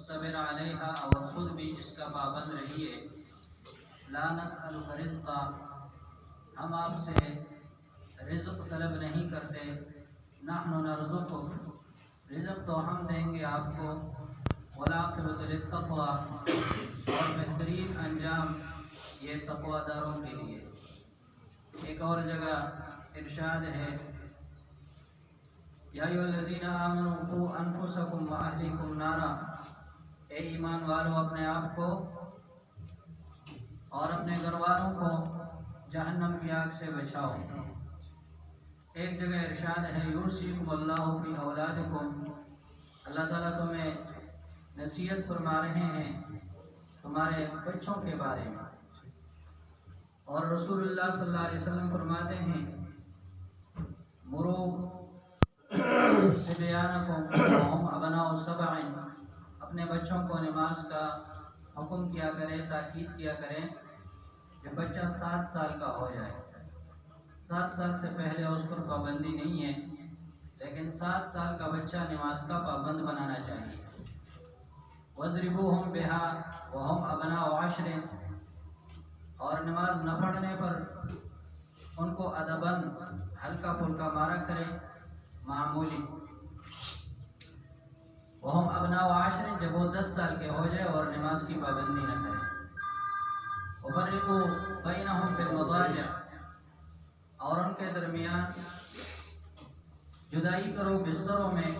وَاسْتَبِرْ عَلَيْهَا، اور خود بھی اس کا پابند رہیے. لَا نَسْأَلُكَ رِزْقًا، ہم آپ سے رزق طلب نہیں کرتے. نَحْنُ نَرْزُقُكَ، رزق تو ہم دیں گے آپ کو. وَالْعَاقِبَةُ لِلتَّقْوَىٰ، اور بہترین انجام یہ تقوی داروں کے لیے. ایک اور جگہ ارشاد ہے، یا ایھا الذین آمنوا قوا انفسکم واہلیکم نارا، اے ایمان والو اپنے آپ کو اور اپنے گھر والوں کو جہنم کی آگ سے بچاؤ. ایک جگہ ارشاد ہے، یوصیکم اللہ فی اولادکم، اللہ تعالیٰ تمہیں نصیحت فرما رہے ہیں تمہارے بچوں کے بارے میں. اور رسول اللہ صلی اللہ علیہ وسلم فرماتے ہیں، مرو صبیانکم وہم ابناء سبع، اپنے بچوں کو نماز کا حکم کیا کریں، تاکید کیا کریں جب بچہ 7 سال کا ہو جائے. 7 سال سے پہلے اس پر پابندی نہیں ہے، لیکن 7 سال کا بچہ نماز کا پابند بنانا چاہیے. وَاضْرِبُوهُمْ بِهَا وَهُمْ أَبْنَاءُ 10، اور نماز نہ پڑھنے پر ان کو ادباً ہلکا پھلکا مارا کرے، معمولی. وَهُمْ أَبْنَاءُ 10، جب وہ 10 سال کے ہو جائے اور نماز کی پابندی نہ کرے. وَفَرِّقُوا بَيْنَهُمْ فِي الْمَضَاجِعِ، اور ان کے درمیان جدائی کرو بستروں میں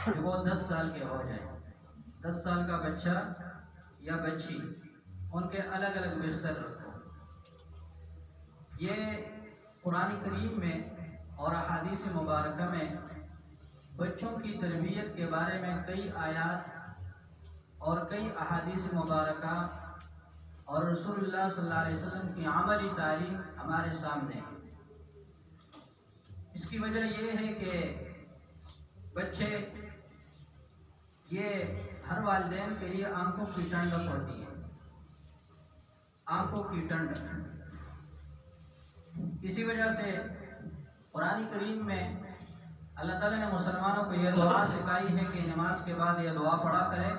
جب وہ 10 سال کے ہو جائے. 10 سال کا بچہ یا بچی، ان کے الگ الگ بستر رکھو. یہ قرآن کریم میں اور احادیث مبارکہ میں بچوں کی تربیت کے بارے میں کئی آیات اور کئی احادیث مبارکہ اور رسول اللہ صلی اللہ علیہ وسلم کی عملی تعلیم ہمارے سامنے ہے. اس کی وجہ یہ ہے کہ بچے، یہ ہر والدین کے لیے آنکھوں کی ٹھنڈک ہوتی ہے، آنکھوں کی ٹھنڈک. اسی وجہ سے قرآن کریم میں اللہ تعالیٰ نے مسلمانوں کو یہ دعا سکھائی ہے کہ نماز کے بعد یہ دعا پڑھا کرے،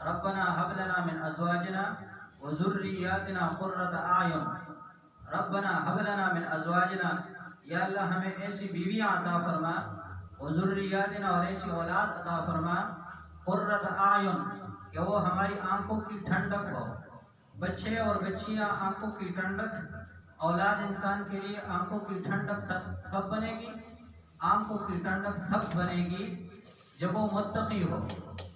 ربنا هب لنا من ازواجنا وذریاتنا قرۃ اعین. ربنا هب لنا من ازواجنا، یا اللہ ہمیں ایسی بیویاں عطا فرما، وذریاتنا، اور ایسی اولاد عطا فرما، قرۃ اعین، کہ وہ ہماری آنکھوں کی ٹھنڈک ہو. بچے اور بچیاں آنکھوں کی ٹھنڈک، اولاد انسان کے لیے آنکھوں کی ٹھنڈک کب بنے گی؟ آنکھوں کی ٹھنڈک تب بنے گی جب وہ متقی ہو.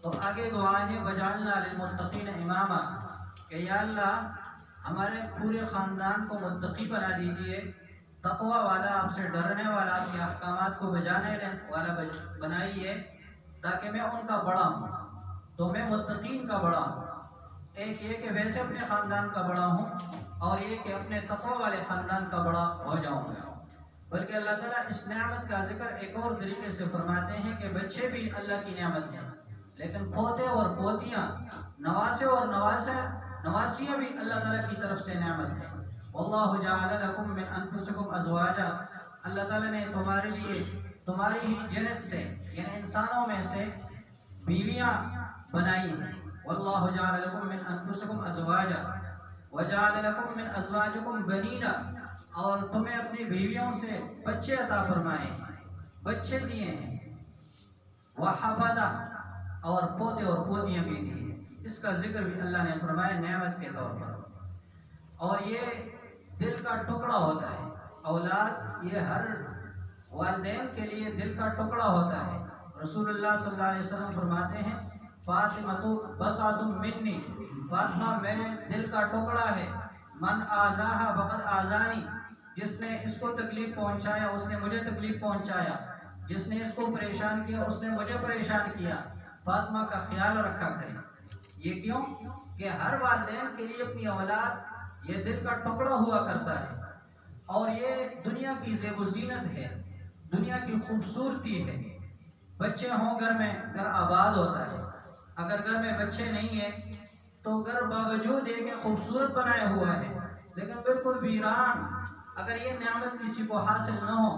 تو آگے دعا ہے، وجعلنا للمتقین اماما، کہ یا اللہ ہمارے پورے خاندان کو متقی بنا دیجئے، تقوی والا، آپ سے ڈرنے والا، آپ کے احکامات کو بجانے والا بنائیے، تاکہ میں ان کا بڑا ہوں. تو میں متقین کا بڑا ہوں. ایک یہ کہ ویسے اپنے خاندان کا بڑا ہوں، اور یہ کہ اپنے تقوی والے خاندان کا بڑا ہو جاؤں گا. بلکہ اللہ تعالیٰ اس نعمت کا ذکر ایک اور طریقے سے فرماتے ہیں کہ بچے بھی اللہ کی نعمت ہیں، لیکن پوتے اور پوتیاں، نواسے اور نواسیاں بھی اللہ تعالیٰ کی طرف سے نعمت ہیں. واللہ جعل لکم من انفسکم ازواجا، اللہ تعالیٰ نے تمہارے لیے تمہاری ہی جنس سے، یعنی انسانوں میں سے بیویاں بنائی ہیں. واللہ جعل لکم من انفسکم ازواجا وجعل لکم من ازواجکم بنینا، اور تمہیں اپنی بیویوں سے بچے عطا فرمائے ہیں، بچے دیے ہیں. وحفدہ، اور پوتے اور پوتیاں بھی دی ہیں. اس کا ذکر بھی اللہ نے فرمایا نعمت کے طور پر. اور یہ دل کا ٹکڑا ہوتا ہے، اولاد یہ ہر والدین کے لیے دل کا ٹکڑا ہوتا ہے. رسول اللہ صلی اللہ علیہ وسلم فرماتے ہیں، فاطمہ بضعۃ منی، فاطمہ میرے دل کا ٹکڑا ہے. من آذاہا فقد آذانی، جس نے اس کو تکلیف پہنچایا اس نے مجھے تکلیف پہنچایا، جس نے اس کو پریشان کیا اس نے مجھے پریشان کیا. فاطمہ کا خیال رکھا کریں. یہ کیوں کہ ہر والدین کے لیے اپنی اولاد یہ دل کا ٹکڑا ہوا کرتا ہے، اور یہ دنیا کی زیب و زینت ہے، دنیا کی خوبصورتی ہے. بچے ہوں گھر میں، گھر آباد ہوتا ہے. اگر گھر میں بچے نہیں ہیں تو گھر باوجود یہ کہ خوبصورت بنایا ہوا ہے لیکن بالکل ویران. اگر یہ نعمت کسی کو حاصل نہ ہو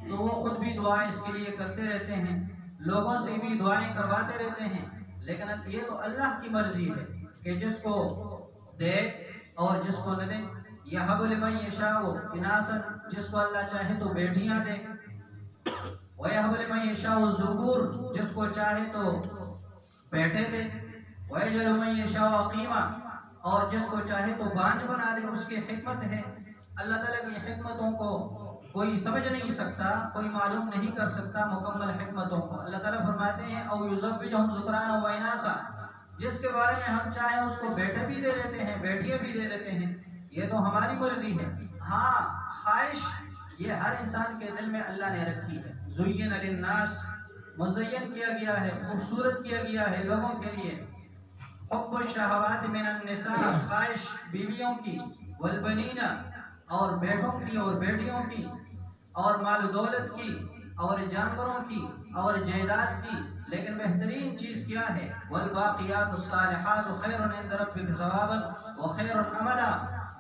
تو وہ خود بھی دعائیں اس کے لیے کرتے رہتے ہیں، لوگوں سے بھی دعائیں کرواتے رہتے ہیں، لیکن یہ تو اللہ کی مرضی ہے کہ جس کو دے اور جس کو نہ دے. یہب لمن یشاء اناسا، جس کو اللہ چاہے تو بیٹیاں دے. وَيَهَبْ لِمَن يَشَاءُ الذُّكُورَ، جس کو چاہے تو بیٹے دے. وَيَجْعَلُ مَن يَشَاءُ عَقِيمًا، اور جس کو چاہے تو بانجھ بنا دے. اس کی حکمت ہے. اللہ تعالیٰ کی حکمتوں کو کوئی سمجھ نہیں سکتا، کوئی معلوم نہیں کر سکتا مکمل حکمتوں کو. اللہ تعالیٰ فرماتے ہیں اَوْ يُزَوِّجُهُمْ ذُكْرَانًا وَإِنَاثًا، جس کے بارے میں ہم چاہیں اس کو بیٹے بھی دے دیتے ہیں، بیٹیاں بھی دے دیتے ہیں. یہ تو ہماری مرضی ہے. ہاں، خواہش یہ ہر انسان کے دل میں اللہ نے رکھی ہے. زُيِّنَ لِلنَّاسِ، مزین کیا گیا ہے، خوبصورت کیا گیا ہے لوگوں کے لیے. حب الشہوات من النساء، خواہش بیویوں کی. والبنین، اور بیٹوں کی اور بیٹیوں کی. اور مال و دولت کی، اور جانوروں کی، اور جائیداد کی. لیکن بہترین چیز کیا ہے؟ والباقیات الصالحات خیر عند ربک ثوابا وخیر عملا،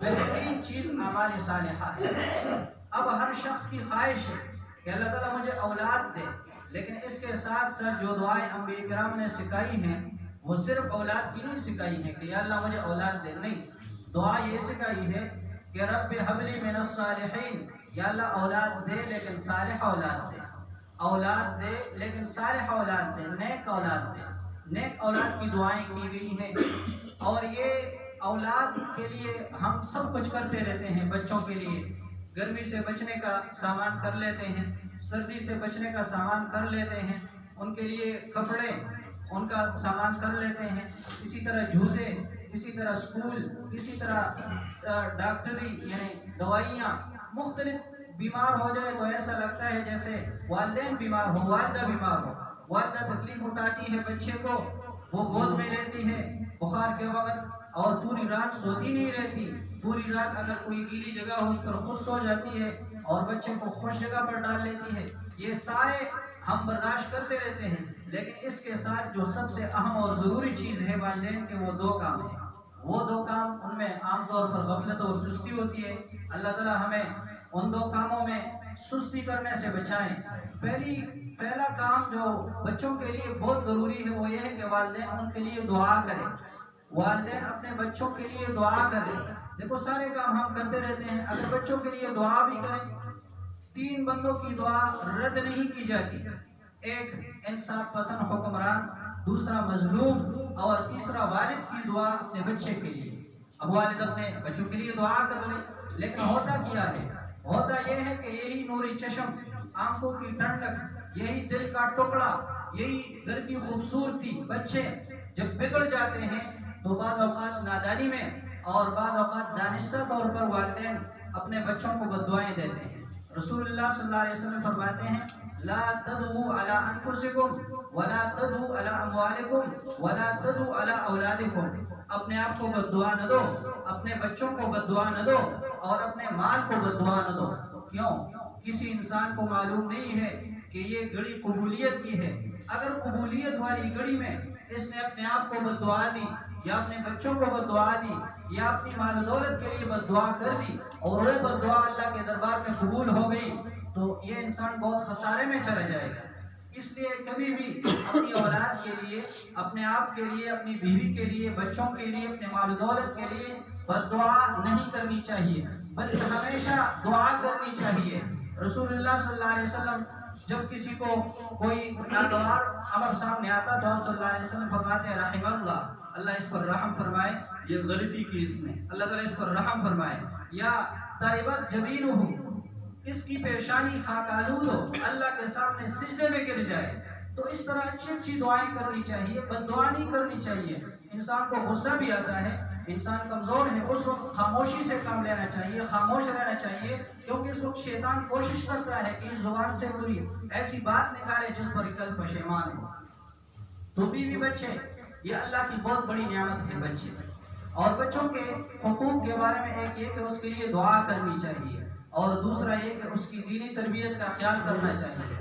بہترین چیز اعمال صالحہ ہے. اب ہر شخص کی خواہش ہے کہ اللہ تعالیٰ مجھے اولاد دے، لیکن اس کے ساتھ ساتھ جو دعائیں انبیاء کرام نے سکھائی ہیں وہ صرف اولاد کی نہیں سکھائی ہیں کہ یا اللہ مجھے اولاد دے. نہیں، دعا یہ سکھائی ہے کہ رب ہب لی من الصالحین، یا اللہ اولاد دے لیکن صالح اولاد دے. اولاد دے لیکن صالح اولاد دے، نیک اولاد دے. نیک اولاد کی دعائیں کی گئی ہیں. اور یہ اولاد کے لیے ہم سب کچھ کرتے رہتے ہیں. بچوں کے لیے گرمی سے بچنے کا سامان کر لیتے ہیں، سردی سے بچنے کا سامان کر لیتے ہیں، ان کے لیے کپڑے ان کا سامان کر لیتے ہیں. اسی طرح جوتے، اسی طرح اسکول، اسی طرح ڈاکٹری یعنی دوائیاں. مختلف بیمار ہو جائے تو ایسا لگتا ہے جیسے والدین بیمار ہو، والدہ بیمار ہو. والدہ تکلیف اٹھاتی ہے بچے کو، وہ گود میں لیتی ہے بخار کے وقت اور پوری رات سوتی نہیں رہتی. پوری رات اگر کوئی گیلی جگہ ہو اس پر خود سو جاتی ہے اور بچے کو خوش جگہ پر ڈال لیتی ہے. یہ سارے ہم برداشت کرتے رہتے ہیں. لیکن اس کے ساتھ جو سب سے اہم اور ضروری چیز ہے والدین کے، وہ دو کام ہیں. وہ دو کام، ان میں عام طور پر غفلت اور سستی ہوتی ہے. اللہ تعالیٰ ہمیں ان دو کاموں میں سستی کرنے سے بچائیں. پہلا کام جو بچوں کے لیے بہت ضروری ہے وہ یہ ہے کہ والدین ان کے لیے دعا کریں. والدین اپنے بچوں کے لیے دعا کریں. دیکھو سارے کام ہم کرتے رہتے ہیں، اگر بچوں کے لیے دعا بھی کریں، 3 بندوں کی دعا رد نہیں کی جاتی. ایک انصاف پسند حکمران، دوسرا مظلوم، اور تیسرا والد کی دعا اپنے بچے کے لیے. اب والد اپنے بچوں کے لیے دعا کر لے، لیکن ہوتا کیا ہے؟ ہوتا یہ ہے کہ یہی نوری چشم، آنکھوں کی ٹھنڈک، یہی دل کا ٹکڑا، یہی گھر کی خوبصورتی، بچے جب بگڑ جاتے ہیں تو بعض اوقات نادانی میں اور بعض اوقات دانستہ طور پر والدین اپنے بچوں کو بددعائیں دیتے ہیں. رسول اللہ صلی اللہ علیہ وسلم فرماتے ہیں لا تدعوا علی انفسکم ولا تدعوا علی اموالکم ولا تدعوا علی اولادکم. اپنے آپ کو بددعا نہ دو، اپنے بچوں کو بددعا نہ دو، اور اپنے مال کو بددعا نہ دو. کیوں؟ کسی انسان کو معلوم نہیں ہے کہ یہ گھڑی قبولیت کی ہے. اگر قبولیت والی گھڑی میں اس نے اپنے آپ کو بددعا دی یا اپنے بچوں کو بددعا دی یا اپنی مال و دولت کے لیے بددعا کر دی اور وہ بددعا اللہ کے دربار میں قبول ہو گئی تو یہ انسان بہت خسارے میں چلا جائے گا. اس لیے کبھی بھی اپنی اولاد کے لیے، اپنے آپ کے لیے، اپنی بیوی کے لیے، بچوں کے لیے، اپنے مال و دولت کے لیے بددعا نہیں کرنی چاہیے، بلکہ ہمیشہ دعا کرنی چاہیے. رسول اللہ صلی اللہ علیہ وسلم جب کسی کو کوئی ناگوار امر سامنے آتا تو آپ صلی اللہ علیہ وسلم فرماتے ہیں رحم اللہ، اللہ اس پر رحم فرمائے، یہ غلطی کی اس نے، اللہ تعالیٰ اس پر رحم فرمائے. یا تربت جبینہ، اس کی پیشانی خاک آلود ہو، اللہ کے سامنے سجدے میں گر جائے. تو اس طرح اچھی اچھی دعائیں کرنی چاہیے، بددعا نہیں کرنی چاہیے. انسان کو غصہ بھی آتا ہے، انسان کمزور ہے، اس وقت خاموشی سے کام لینا چاہیے، خاموش رہنا چاہیے، کیونکہ اس وقت شیطان کوشش کرتا ہے کہ اس زبان سے کوئی ایسی بات نکالے جس پر کل پشیمان ہو. تو بیوی بچے یہ اللہ کی بہت بڑی نعمت ہے بچے. اور بچوں کے حقوق کے بارے میں ایک یہ کہ اس کے لیے دعا کرنی چاہیے، اور دوسرا یہ کہ اس کی دینی تربیت کا خیال کرنا چاہیے.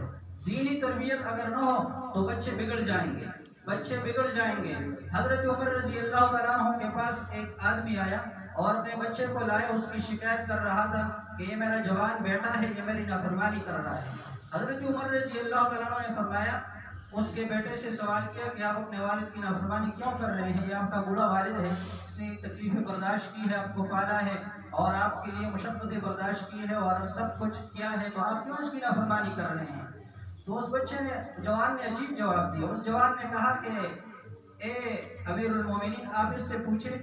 دینی تربیت اگر نہ ہو تو بچے بگڑ جائیں گے، بچے بگڑ جائیں گے. حضرت عمر رضی اللہ تعالیٰ عنہ کے پاس ایک آدمی آیا اور اپنے بچے کو لائے، اس کی شکایت کر رہا تھا کہ یہ میرا جوان بیٹا ہے، یہ میری نافرمانی کر رہا ہے. حضرت عمر رضی اللہ تعالیٰ عنہ نے فرمایا اس کے بیٹے سے سوال کیا کہ آپ اپنے والد کی نافرمانی کیوں کر رہے ہیں؟ یہ آپ کا بوڑھا والد ہے، اس نے تکلیفیں برداشت کی ہے، آپ کو پالا ہے اور آپ کے لیے مشقتیں برداشت کی ہے اور سب کچھ کیا ہے، تو آپ کیوں اس کی نافرمانی کر رہے ہیں؟ تو اس بچے نے جوان نے عجیب جواب دیا. اس جوان نے کہا کہ اے امیر المومنین، آپ اس سے پوچھیں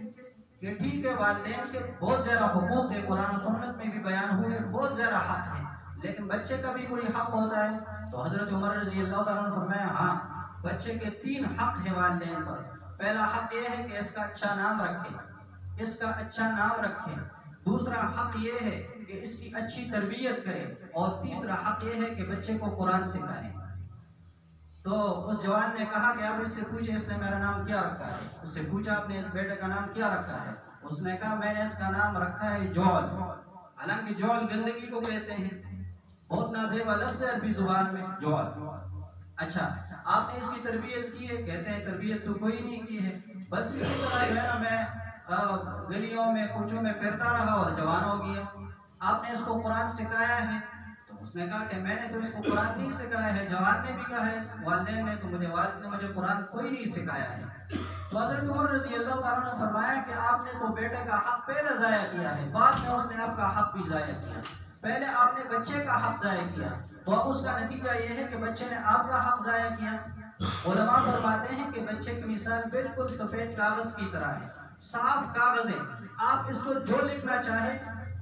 کہ ٹھیک ہے والدین کے بہت زیادہ حقوق ہے، قرآن و سنت میں بھی بیان ہوئے، بہت زیادہ حق ہے، لیکن بچے کا بھی کوئی حق ہوتا ہے. تو حضرت عمر رضی اللہ تعالیٰ نے فرمایا ہاں، بچے کے 3 حق ہیں والدین پر. پہلا حق یہ ہے کہ اس کا اچھا نام رکھے، اس کا اچھا نام رکھے. دوسرا حق یہ ہے کہ اس کی اچھی تربیت کرے، اور تیسرا حق یہ ہے کہ بچے کو قرآن سکھائے. تو اس جوان نے کہا کہ آپ اس سے پوچھیں اس نے میرا نام کیا رکھا ہے. اس سے پوچھا آپ نے اس بیٹے کا نام کیا رکھا ہے؟ اس نے کہا میں نے اس کا نام رکھا ہے جول. حالانکہ جول گندگی کو کہتے ہیں، بہت نازیبا لفظ ہے عربی زبان میں جول. اچھا، آپ نے اس کی تربیت کی ہے؟ کہتے ہیں تربیت تو کوئی نہیں کی ہے، بس اسی طرح جو ہے نا میں گلیوں میں کوچوں میں پھرتا رہا اور جوان ہو گیا. آپ نے اس کو قرآن سکھایا ہے؟ تو اس نے کہا کہ میں نے تو اس کو قرآن نہیں سکھایا ہے. جوان نے بھی کہا ہے والدین نے، تو والد نے مجھے قرآن کوئی نہیں سکھایا ہے. تو حضرت عمر رضی اللہ تعالیٰ نے فرمایا کہ آپ نے تو بیٹے کا حق پہلے ضائع کیا ہے، بعد میں اس نے آپ کا حق بھی ضائع کیا. پہلے آپ نے بچے کا حق ضائع کیا، تو اب اس کا نتیجہ یہ ہے کہ بچے نے آپ کا حق ضائع کیا. علماء فرماتے ہیں کہ بچے کی مثال بالکل سفید کاغذ کی طرح ہے، صاف کاغذ ہے. آپ اس کو جو لکھنا چاہے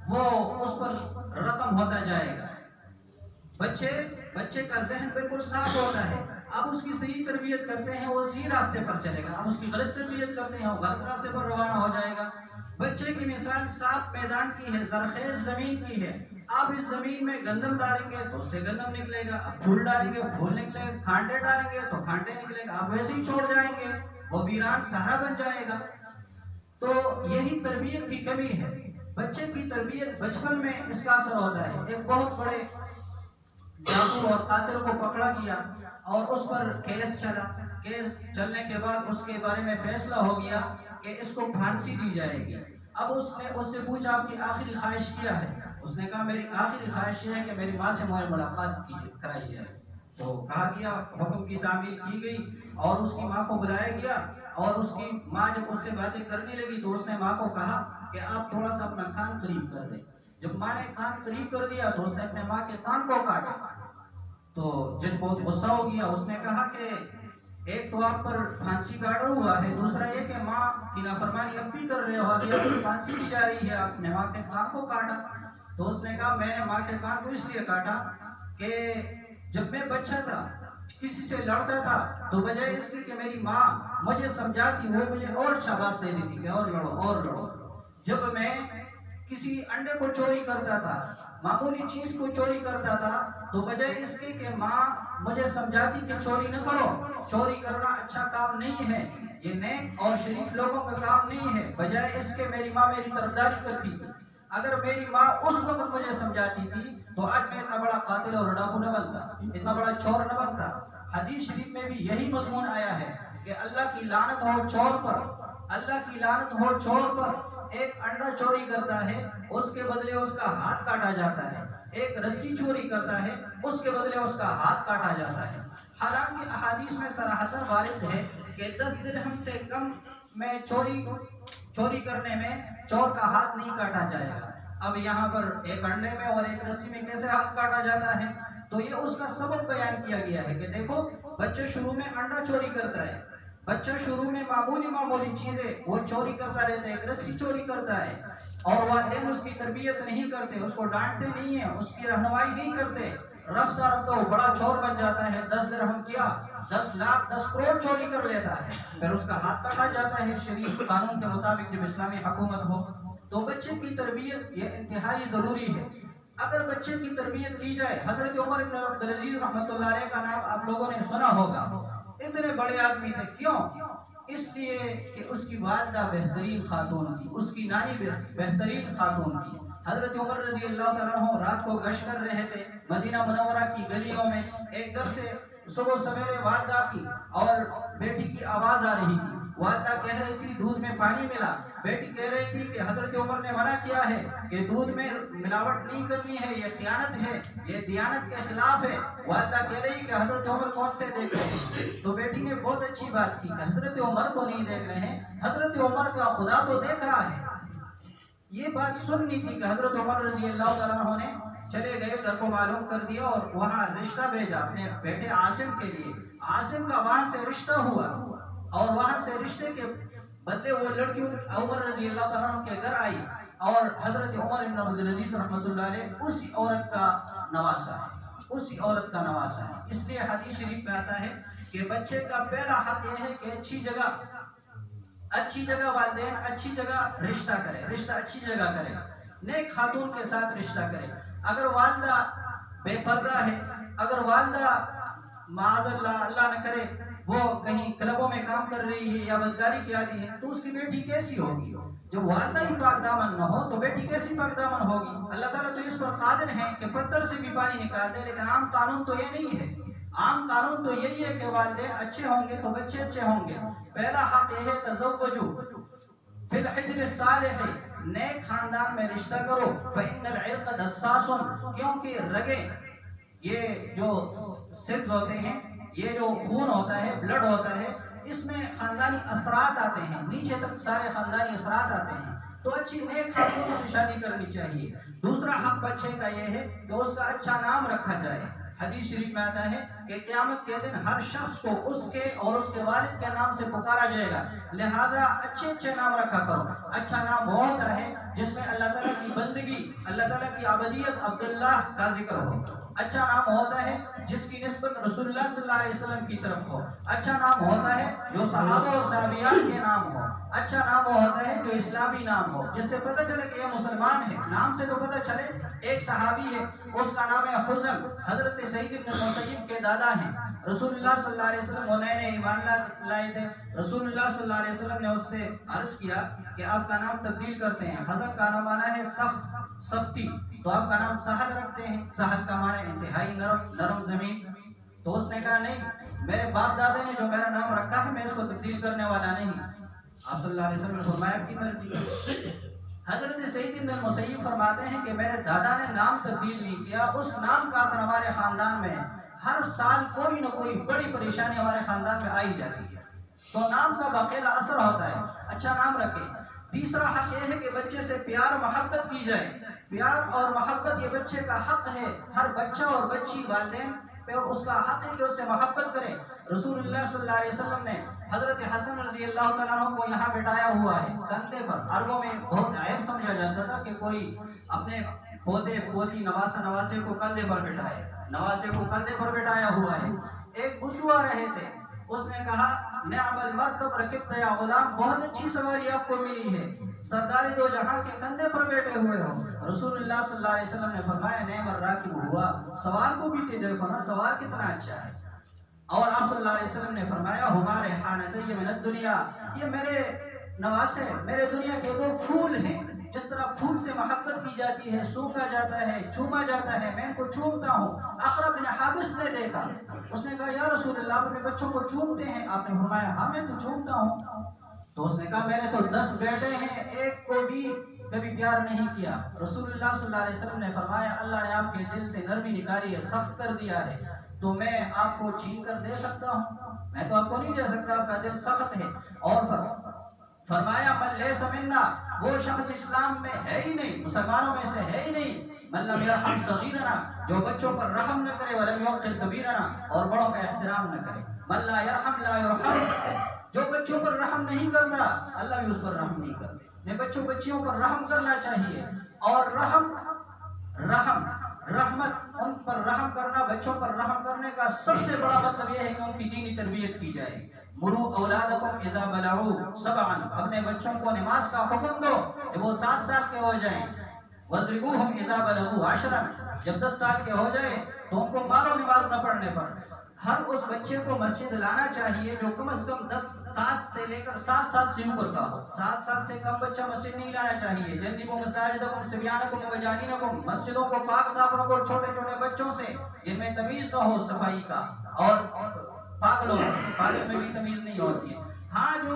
وہ اس پر رقم ہوتا جائے گا. بچے کا ذہن بالکل صاف ہوتا ہے. اب اس کی صحیح تربیت کرتے ہیں وہ صحیح راستے پر چلے گا، اب اس کی غلط تربیت کرتے ہیں وہ غلط راستے پر روانہ ہو جائے گا. بچے کی مثال صاف میدان کی ہے، زرخیز زمین کی ہے. آپ اس زمین میں گندم ڈالیں گے تو اس سے گندم نکلے گا، اب پھول ڈالیں گے پھول نکلے گا، کھانٹے ڈالیں گے تو کھانٹے نکلے گا. آپ ویسے ہی چھوڑ جائیں گے وہ ویران صحرا بن جائے گا. تو یہی تربیت کی کمی ہے. بچے کی تربیت بچپن میں اس کا اثر ہوتا ہے. ایک بہت بڑے ڈاکو اور قاتل کو پکڑا گیا اور اس پر کیس چلا. کیس چلنے کے بعد اس کے بارے میں فیصلہ ہو گیا کہ اس کو پھانسی دی جائے گی. اب اس نے اس سے پوچھا آپ کی آخری خواہش کیا ہے؟ اس نے کہا میری آخری خواہش یہ ہے کہ میری ماں سے مجھے ملاقات کرائی جائے. تو کہا گیا، حکم کی تعمیل کی گئی اور اس کی ماں کو بلایا گیا. اور اس کی ماں جب اس سے باتیں کرنے لگی تو اس نے ماں کو کہا کہ آپ تھوڑا سا اپنا کان قریب کر دیں. جب ماں نے کان قریب کر دیا تو اس نے اپنے ماں کے کان کو کاٹا. تو جج بہت غصہ ہو گیا. اس نے کہا کہ ایک تو آپ پر پھانسی کا آرڈر ہوا ہے، دوسرا یہ کہ ماں کی نافرمانی اب بھی کر رہے ہو، ابھی آپ کی پھانسی دی جا رہی ہے، آپ نے ماں کے کان کو کاٹا. تو اس نے کہا میں نے ماں کے کان کو اس لیے کاٹا کہ جب میں بچہ تھا کسی سے لڑتا تھا تو بجائے اس کے کہ میری ماں مجھے سمجھاتی وہ مجھے اور شاباش دے دیتی کہ اور لڑو اور لڑو. جب میں کسی انڈے کو چوری کرتا تھا، معمولی چیز کو چوری کرتا تھا، تو بجائے اس کے کہ ماں مجھے سمجھاتی کہ چوری نہ کرو، چوری کرنا اچھا کام نہیں ہے، یہ نیک اور شریف لوگوں کا کام نہیں ہے، بجائے اس کے میری ماں میری طرفداری کرتی تھی. اگر میری ماں اس وقت مجھے سمجھاتی تھی تو آج میں اتنا بڑا قاتل اور ڈاکو نہ بنتا، اتنا بڑا چور نہ بنتا. حدیث شریف میں بھی یہی مضمون آیا ہے کہ اللہ کی لعنت ہو چور پر، اللہ کی لعنت ہو چور پر. ایک انڈا چوری کرتا ہے اس کے بدلے اس کا ہاتھ کاٹا جاتا ہے، ایک رسی چوری کرتا ہے اس کے بدلے اس کا ہاتھ کاٹا جاتا ہے. حالانکہ احادیث میں صراحتاً وارد ہے کہ 10 درہم سے کم میں چوری کرنے میں چور کا ہاتھ نہیں کاٹا جائے گا. اب یہاں پر ایک انڈے میں اور ایک رسی میں کیسے ہاتھ کاٹا جاتا ہے؟ تو یہ اس کا سبب بیان کیا گیا ہے کہ دیکھو بچہ شروع میں انڈا چوری کرتا ہے، بچہ شروع میں معمولی چیزیں وہ چوری کرتا رہتا ہے، ایک رسی چوری کرتا ہے، اور والدین اس کی تربیت نہیں کرتے، اس کو ڈانٹتے نہیں ہیں، اس کی رہنمائی نہیں کرتے. رفتہ رفتہ وہ بڑا چور بن جاتا ہے. 10 درہم کیا 10 لاکھ 10 کروڑ چوری کر لیتا ہے، پھر اس کا ہاتھ کاٹا جاتا ہے شریف قانون کے مطابق جب اسلامی حکومت ہو. تو بچے کی تربیت یہ انتہائی ضروری ہے. اگر بچے کی تربیت کی جائے، حضرت عمر بن عبدالعزیز رحمۃ اللہ علیہ کا نام آپ لوگوں نے سنا ہوگا. اتنے بڑے آدمی تھے، کیوں؟ اس لیے کہ اس کی والدہ بہترین خاتون تھی، اس کی نانی بہترین خاتون تھی. حضرت عمر رضی اللہ تعالیٰ عنہ رات کو گشت کر رہے تھے مدینہ منورہ کی گلیوں میں. ایک گھر سے صبح سویرے والدہ کی اور بیٹی کی آواز آ رہی تھی. والدہ کہہ رہی تھی دودھ میں میں پانی ملا. بیٹی کہہ رہی تھی کہ حضرت عمر نے منع کیا ہے کہ دودھ میں ملاوٹ نہیں کرنی ہے، یہ خیانت ہے، یہ دیانت کے خلاف ہے. والدہ کہہ رہی کہ حضرت عمر کون سے دیکھ رہے ہیں؟ تو بیٹی نے بہت اچھی بات کی کہ حضرت عمر تو نہیں دیکھ رہے ہیں، حضرت عمر کا خدا تو دیکھ رہا ہے. یہ بات سننی تھی کہ حضرت عمر رضی اللہ تعالیٰ عنہ نے چلے گئے، گھر کو معلوم کر دیا اور وہاں رشتہ بھیجا اپنے بیٹے عاصم کے لیے. عاصم کا وہاں سے رشتہ ہوا اور وہاں سے رشتے کے بدلے وہ لڑکی عمر رضی اللہ تعالیٰ عنہ کے گھر آئی اور حضرت عمر بن عبدالعزیز رحمۃ اللہ علیہ اسی عورت کا نواسا ہے، اسی عورت کا نواسا ہے. اس لیے حدیث شریف میں آتا ہے کہ بچے کا پہلا حق یہ ہے کہ اچھی جگہ والدین اچھی جگہ رشتہ کرے، رشتہ اچھی جگہ کرے، نیک خاتون کے ساتھ رشتہ کرے. اگر والدہ بے پردہ ہے، اگر والدہ معاذ اللہ اللہ نہ کرے وہ کہیں کلبوں میں کام کر رہی ہے یا بدکاری کی عادی ہے، تو اس کی بیٹی کیسی ہوگی؟ جب والدہ ہی پاک دامن نہ ہو تو بیٹی کیسی پاک دامن ہوگی؟ اللہ تعالیٰ تو اس پر قادر ہے کہ پتھر سے بھی پانی نکال دے، لیکن عام قانون تو یہ نہیں ہے. عام قانون تو یہی ہے کہ والدین اچھے ہوں گے تو بچے اچھے ہوں گے. پہلا حق یہ ہے تزوجوا فی الحجر الصالح، نیک خاندان میں رشتہ کرو. فإن العرق دساس، کیونکہ رگیں، یہ جو سیلز ہوتے ہیں، یہ جو خون ہوتا ہے، بلڈ ہوتا ہے، اس میں خاندانی اثرات آتے ہیں، نیچے تک سارے خاندانی اثرات آتے ہیں. تو اچھی نیک خاتون سے شادی کرنی چاہیے. دوسرا حق بچے کا یہ ہے کہ اس کا اچھا نام رکھا جائے. حدیث شریف میں آتا ہے کہ قیامت کے دن ہر شخص کو اس کے اور اس کے والد کے نام سے پکارا جائے گا. لہٰذا اچھے نام رکھا کرو. اچھا نام وہ ہوتا ہے جس میں اللہ تعالیٰ کی بندگی، اللہ تعالیٰ کی عبدیت، عبداللہ کا ذکر ہو. اچھا نام ہوتا ہے جس کی نسبت رسول اللہ صلی اللہ علیہ وسلم کی طرف ہو. اچھا نام ہوتا ہے جو صحابہ اور صحابیات کے نام ہو. اچھا نام وہ ہوتا ہے جو اسلامی نام ہو، جس سے پتہ چلے کہ یہ مسلمان ہے. نام سے تو پتہ چلے. ایک صحابی ہے، اس کا نام ہے حزم، حضرت سعید بن مسیب کے دادا ہیں. رسول اللہ صلی اللہ علیہ وسلم وہ نئے ایمان لائے تھے. رسول اللہ صلی اللہ علیہ وسلم نے اس سے عرض کیا کہ آپ کا نام تبدیل کرتے ہیں. حزم کا نام آنا ہے سخت، سختی، تو آپ کا نام سہل رکھتے ہیں. سہل کا معنی انتہائی نرم زمین. تو اس نے کہا نہیں، میرے باپ دادا نے جو میرا نام رکھا ہے میں اس کو تبدیل کرنے والا نہیں. آپ صلی اللہ علیہ وسلم نے فرمایا کی مرضی. حضرت سعید بن مسیب فرماتے ہیں کہ میرے دادا نے نام تبدیل نہیں کیا، اس نام کا اثر ہمارے خاندان میں ہے. ہر سال کوئی نہ کوئی بڑی پریشانی ہمارے خاندان میں آئی جاتی ہے. تو نام کا باقاعدہ اثر ہوتا ہے. اچھا نام رکھیں. تیسرا حق یہ ہے کہ بچے سے پیار و محبت کی جائے. پیار اور محبت یہ بچے کا حق ہے. ہر بچہ اور بچی والدین پہ اس کا حق ہے کہ اس سے محبت کرے. رسول اللہ صلی اللہ علیہ وسلم نے حضرت حسن رضی اللہ تعالیٰ عنہ کو یہاں بٹھایا ہوا ہے کندھے پر. عربوں میں بہت عیب سمجھا جاتا تھا کہ کوئی اپنے پوتے پوتی نواسے کو کندھے پر بٹھائے. نواسے کو کندھے پر بٹھایا ہوا ہے. ایک بدو آ رہے تھے، اس نے کہا نعم المرکب رکبت یا غلام، بہت اچھی سواری آپ کو ملی ہے، سردار دو جہاں کے کندھے پر بیٹھے ہوئے ہو. رسول اللہ صلی اللہ علیہ وسلم نے فرمایا نعم الراکب ہوا، سوار کو بھی دیکھو نا، سوار کتنا اچھا ہے. اور آپ صلی اللہ علیہ وسلم نے فرمایا ہمارے حانتی من الدنیا، یہ میرے نواسے میرے دنیا کے دو پھول ہیں. جس طرح پھول سے محبت کی جاتی ہے، سونگا جاتا ہے، چوما جاتا ہے، میں ان کو چومتا ہوں. اقرا بن حابس نے دیکھا، اس نے کہا یا رسول اللہ آپ اپنے بچوں کو چومتے ہیں؟ آپ نے فرمایا ہاں میں تو چومتا ہوں. تو اس نے کہا میں نے تو 10 بیٹے ہیں، ایک کو بھی کبھی پیار نہیں کیا. رسول اللہ صلی اللہ علیہ وسلم نے فرمایا اللہ نے آپ کے دل سے نرمی نکالی ہے، سخت کر دیا ہے، تو میں آپ کو چھین کر دے سکتا ہوں؟ میں تو آپ کو نہیں دے سکتا، آپ کا دل سخت ہے. اور فرمایا من لیس منا، وہ شخص اسلام میں ہے ہی نہیں، مسلمانوں میں سے ہے ہی نہیں. من لم یرحم صغیرنا، جو بچوں پر رحم نہ کرے، ولم یوقر کبیرنا، اور بڑوں کا احترام نہ کرے. من لا یرحم لا یرحم، جو بچوں پر رحم نہیں کرتا اللہ بھی اس پر رحم نہیں کرتے. نے بچوں بچیوں پر رحم کرنا چاہیے. اور رحمت، ان پر رحم کرنا، بچوں پر رحم کرنے کا سب سے بڑا مطلب یہ ہے کہ ان کی دینی تربیت کی جائے. مرو اولادکم اذا بلغوا سبعا، اپنے بچوں کو نماز کا حکم دو کہ وہ 7 سال کے ہو جائیں. وضربوہم اذا بلغوا 10، جب 10 سال کے ہو جائے تو ان کو مارو نماز نہ پڑھنے پر. ہر اس بچے کو مسجد لانا چاہیے جو کم از کم 7 سے لے کر 7 سال سے اوپر کا ہو. 7 سال سے کم بچہ مسجد نہیں لانا چاہیے. جنبوا مساجدکم صبیانکم وبناتکم، مسجدوں کو پاک صاف رکھو چھوٹے چھوٹے بچوں سے جن میں تمیز نہ ہو صفائی کا، اور پاگلوں سے، پاگل میں بھی تمیز نہیں ہوتی ہے. ہاں جو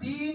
3